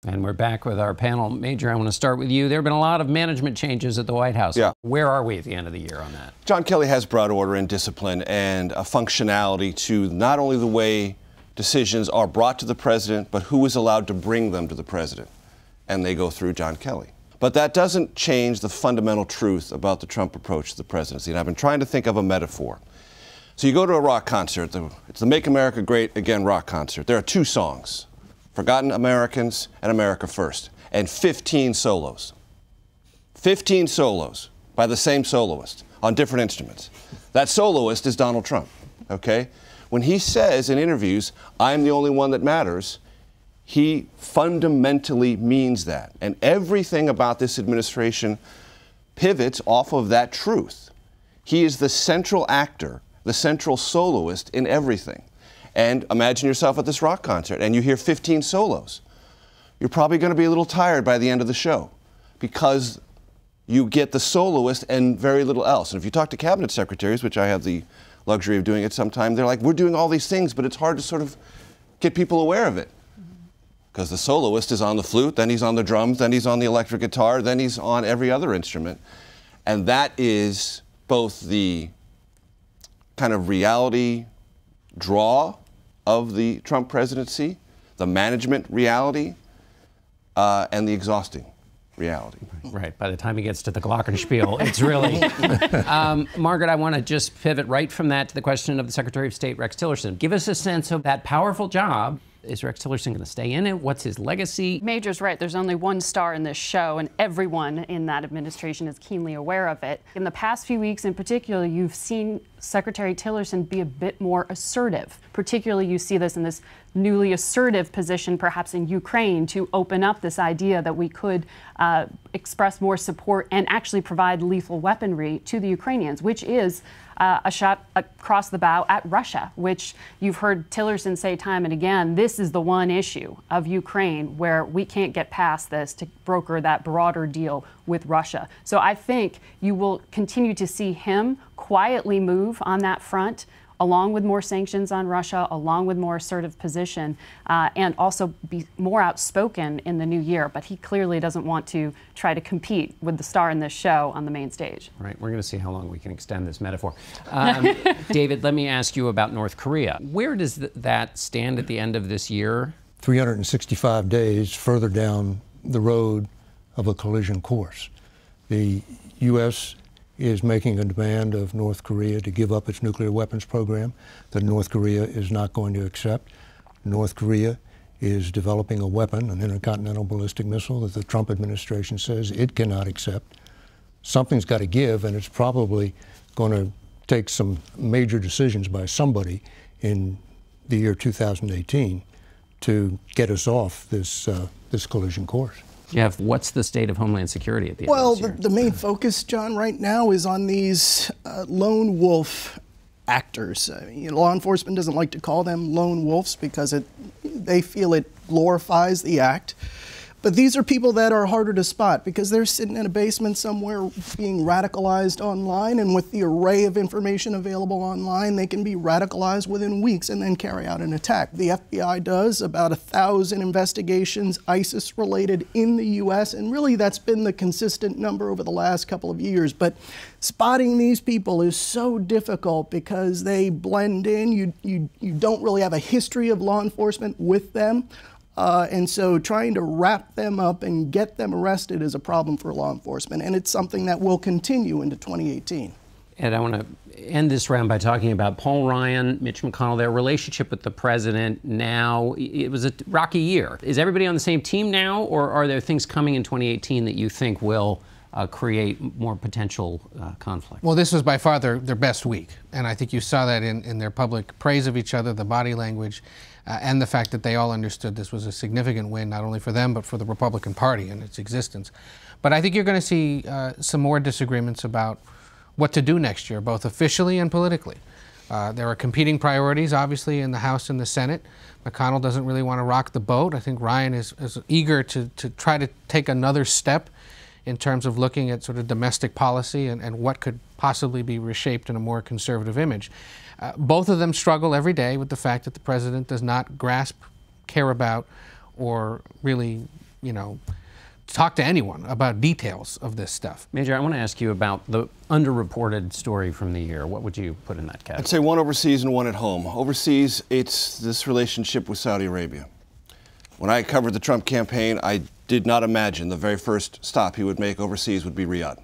And we're back with our panel. Major, I want to start with you. There have been a lot of management changes at the White House. Yeah. Where are we at the end of the year on that? John Kelly has brought order and discipline and a functionality to not only the way decisions are brought to the president, but who is allowed to bring them to the president. And they go through John Kelly. But that doesn't change the fundamental truth about the Trump approach to the presidency. And I've been trying to think of a metaphor. So you go to a rock concert. It's the Make America Great Again rock concert. There are two songs, Forgotten Americans and America First, and 15 solos. 15 solos by the same soloist on different instruments. That soloist is Donald Trump, okay? When he says in interviews, I'm the only one that matters, he fundamentally means that. And everything about this administration pivots off of that truth. He is the central actor, the central soloist in everything. And imagine yourself at this rock concert and you hear 15 solos. You're probably going to be a little tired by the end of the show because you get the soloist and very little else. And if you talk to cabinet secretaries, which I have the luxury of doing it sometime, they're like, we're doing all these things, but it's hard to sort of get people aware of it. Because the soloist is on the flute, then he's on the drums, then he's on the electric guitar, then he's on every other instrument. And that is both the kind of reality draw of the Trump presidency, the management reality, and the exhausting reality. Right. By the time he gets to the glockenspiel, it's really... Margaret, I want to just pivot right from that to the question of the Secretary of State, Rex Tillerson. Give us a sense of that powerful job. Is Rex Tillerson going to stay in it? What's his legacy? Major's right. There's only one star in this show, and everyone in that administration is keenly aware of it. In the past few weeks in particular, you've seen Secretary Tillerson be a bit more assertive. Particularly, you see this in this newly assertive position, perhaps in Ukraine, to open up this idea that we could express more support and actually provide lethal weaponry to the Ukrainians, which is a shot across the bow at Russia, which you've heard Tillerson say time and again, this is the one issue of Ukraine where we can't get past this to broker that broader deal with Russia. So I think you will continue to see him quietly move on that front, along with more sanctions on Russia, along with more assertive position, and also be more outspoken in the new year. But he clearly doesn't want to try to compete with the star in this show on the main stage. Right. We're going to see how long we can extend this metaphor. David, let me ask you about North Korea. Where does that stand at the end of this year? 365 days further down the road of a collision course. The U.S. is making a demand of North Korea to give up its nuclear weapons program that North Korea is not going to accept. North Korea is developing a weapon, an intercontinental ballistic missile, that the Trump administration says it cannot accept. Something's got to give, and it's probably going to take some major decisions by somebody in the year 2018 to get us off this collision course. Jeff, what's the state of Homeland Security at the end of this year? Well, the main focus, John, right now is on these lone wolf actors. Law enforcement doesn't like to call them lone wolves because they feel it glorifies the act. But these are people that are harder to spot because they're sitting in a basement somewhere being radicalized online, and with the array of information available online, they can be radicalized within weeks and then carry out an attack. The FBI does about 1,000 investigations, ISIS-related, in the U.S., and really that's been the consistent number over the last couple of years. But spotting these people is so difficult because they blend in. You don't really have a history of law enforcement with them. And so trying to wrap them up and get them arrested is a problem for law enforcement, and it's something that will continue into 2018. And I want to end this round by talking about Paul Ryan, Mitch McConnell, their relationship with the president now. It was a rocky year. Is everybody on the same team now, or are there things coming in 2018 that you think will create more potential conflict? Well, this was by far their best week, and I think you saw that in their public praise of each other, the body language, and the fact that they all understood this was a significant win, not only for them, but for the Republican Party and its existence. But I think you're going to see some more disagreements about what to do next year, both officially and politically. There are competing priorities, obviously, in the House and the Senate. McConnell doesn't really want to rock the boat. I think Ryan is eager to try to take another step in terms of looking at sort of domestic policy and what could possibly be reshaped in a more conservative image. Both of them struggle every day with the fact that the president does not grasp, care about, or really talk to anyone about details of this stuff. Major, I want to ask you about the underreported story from the year. What would you put in that category? I'd say one overseas and one at home. Overseas, it's this relationship with Saudi Arabia. When I covered the Trump campaign, I did not imagine the very first stop he would make overseas would be Riyadh,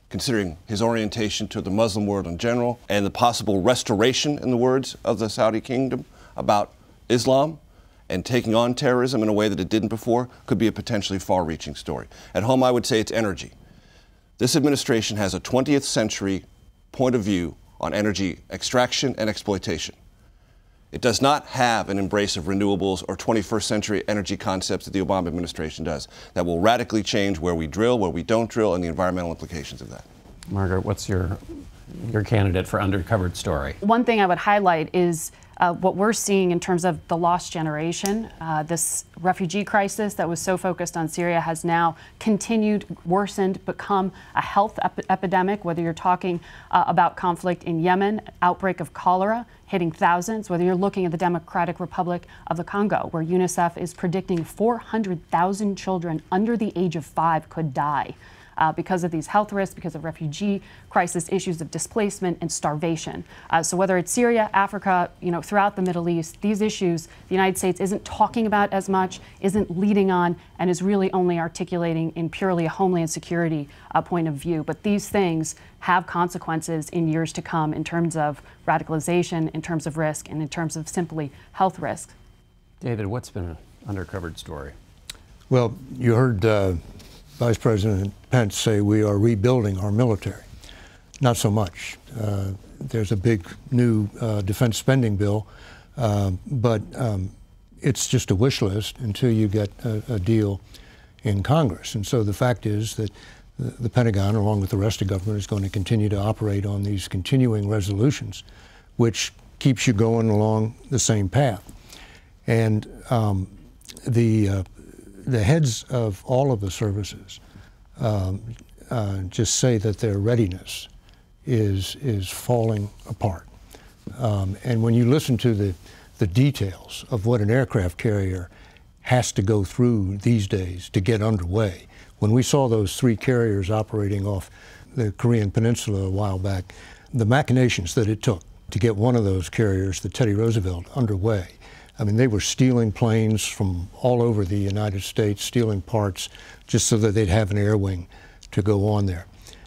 considering his orientation to the Muslim world in general and the possible restoration, in the words of the Saudi kingdom, about Islam and taking on terrorism in a way that it didn't before could be a potentially far-reaching story. At home, I would say it's energy. This administration has a 20th century point of view on energy extraction and exploitation. It does not have an embrace of renewables or 21st century energy concepts that the Obama administration does that will radically change where we drill, where we don't drill, and the environmental implications of that. Margaret, what's your candidate for undercovered story? One thing I would highlight is what we're seeing in terms of the lost generation. This refugee crisis that was so focused on Syria has now continued, worsened, become a health epidemic, whether you're talking about conflict in Yemen, outbreak of cholera hitting thousands, whether you're looking at the Democratic Republic of the Congo, where UNICEF is predicting 400,000 children under the age of 5 could die. Because of these health risks, because of refugee crisis, issues of displacement and starvation. So whether it's Syria, Africa, throughout the Middle East, these issues the United States isn't talking about as much, isn't leading on, and is really only articulating in purely a homeland security point of view. But these things have consequences in years to come in terms of radicalization, in terms of risk, and in terms of simply health risks. David, what's been an undercovered story? Well, you heard Vice President Pence say we are rebuilding our military. Not so much. There's a big new defense spending bill, but it's just a wish list until you get a deal in Congress. And so the fact is that the Pentagon, along with the rest of government, is going to continue to operate on these continuing resolutions, which keeps you going along the same path. And the heads of all of the services just say that their readiness is falling apart. And when you listen to the details of what an aircraft carrier has to go through these days to get underway, when we saw those 3 carriers operating off the Korean Peninsula a while back, the machinations that it took to get one of those carriers, the Teddy Roosevelt, underway. I mean, they were stealing planes from all over the United States, stealing parts just so that they'd have an air wing to go on there.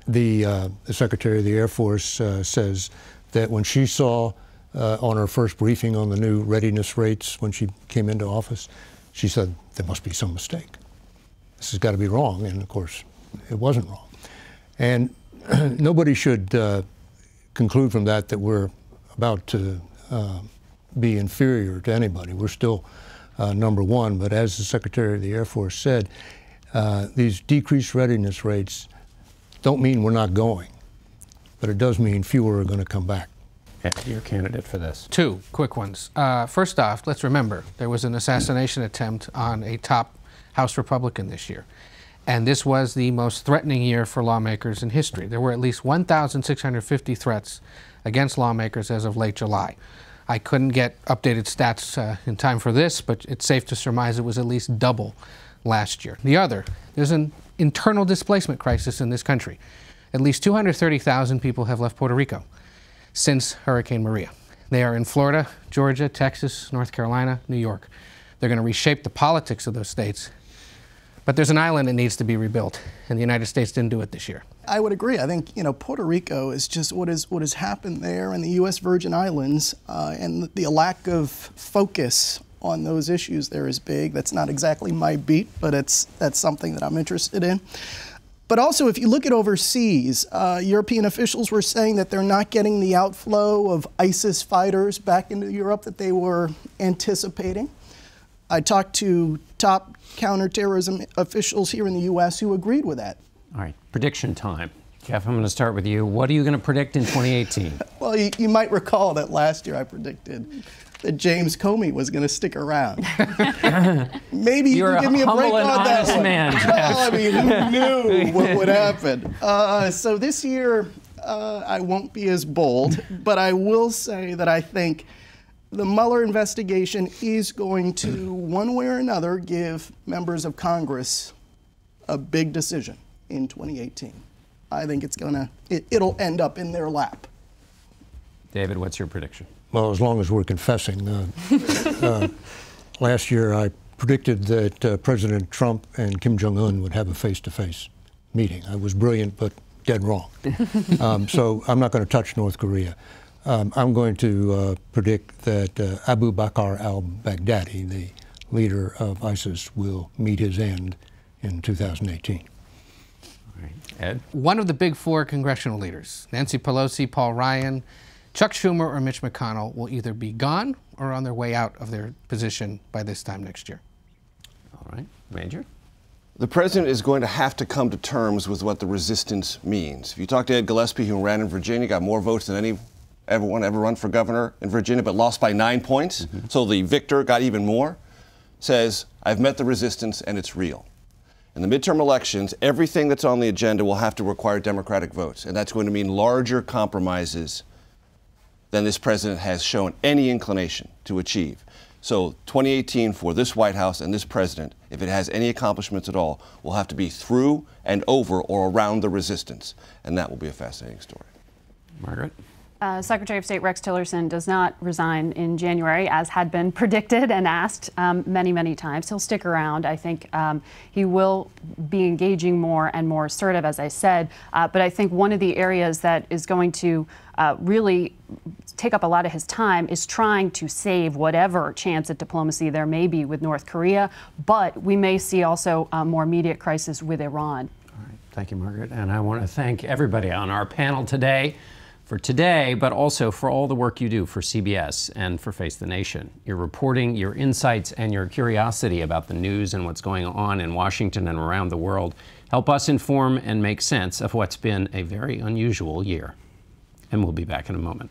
The Secretary of the Air Force says that when she saw on her first briefing on the new readiness rates when she came into office, she said, there must be some mistake. This has got to be wrong, and of course, it wasn't wrong. And nobody should conclude from that we're about to be inferior to anybody. We're still number 1, but as the Secretary of the Air Force said, these decreased readiness rates don't mean we're not going, but it does mean fewer are going to come back. Your candidate for this. 2 quick ones. First off, let's remember there was an assassination attempt on a top House Republican this year. And this was the most threatening year for lawmakers in history. There were at least 1,650 threats against lawmakers as of late July. I couldn't get updated stats in time for this, but it's safe to surmise it was at least double last year. The other, there's an internal displacement crisis in this country. At least 230,000 people have left Puerto Rico since Hurricane Maria. They are in Florida, Georgia, Texas, North Carolina, New York. They're going to reshape the politics of those states. But there's an island that needs to be rebuilt, and the United States didn't do it this year. I would agree. I think Puerto Rico is just what has happened there in the U.S. Virgin Islands, and the lack of focus on those issues there is big. That's not exactly my beat, but that's something that I'm interested in. But also, if you look at overseas, European officials were saying that they're not getting the outflow of ISIS fighters back into Europe that they were anticipating. I talked to top counterterrorism officials here in the U.S. who agreed with that. All right, prediction time. Jeff, I'm going to start with you. What are you going to predict in 2018? Well, you might recall that last year I predicted that James Comey was going to stick around. Maybe you can give me a break on that one. Man, well, I mean, who knew what would happen? So this year, I won't be as bold, but I will say that I think The Mueller investigation is going to, one way or another, give members of Congress a big decision in 2018. I think it'll end up in their lap. David, what's your prediction? Well, as long as we're confessing. Last year, I predicted that President Trump and Kim Jong-un would have a face-to-face meeting. I was brilliant, but dead wrong. So I'm not going to touch North Korea. I'm going to predict that Abu Bakr al-Baghdadi, the leader of ISIS, will meet his end in 2018. All right. Ed? One of the big four congressional leaders, Nancy Pelosi, Paul Ryan, Chuck Schumer, or Mitch McConnell, will either be gone or on their way out of their position by this time next year. All right. Major? The president is going to have to come to terms with what the resistance means. If you talk to Ed Gillespie, who ran in Virginia, got more votes than everyone ever run for governor in Virginia, but lost by 9 points. So the victor got even more. Says, I've met the resistance and it's real. In the midterm elections, everything that's on the agenda will have to require Democratic votes. And that's going to mean larger compromises than this president has shown any inclination to achieve. So 2018 for this White House and this president, if it has any accomplishments at all, will have to be through and over or around the resistance. And that will be a fascinating story. Margaret? Secretary of State Rex Tillerson does not resign in January, as had been predicted and asked many, many times. He'll stick around. I think he will be engaging more and more assertive, as I said. But I think one of the areas that is going to really take up a lot of his time is trying to save whatever chance at diplomacy there may be with North Korea. But we may see also a more immediate crisis with Iran. All right. Thank you, Margaret. And I want to thank everybody on our panel today for today, but also for all the work you do for CBS and for Face the Nation. Your reporting, your insights, and your curiosity about the news and what's going on in Washington and around the world help us inform and make sense of what's been a very unusual year. And we'll be back in a moment.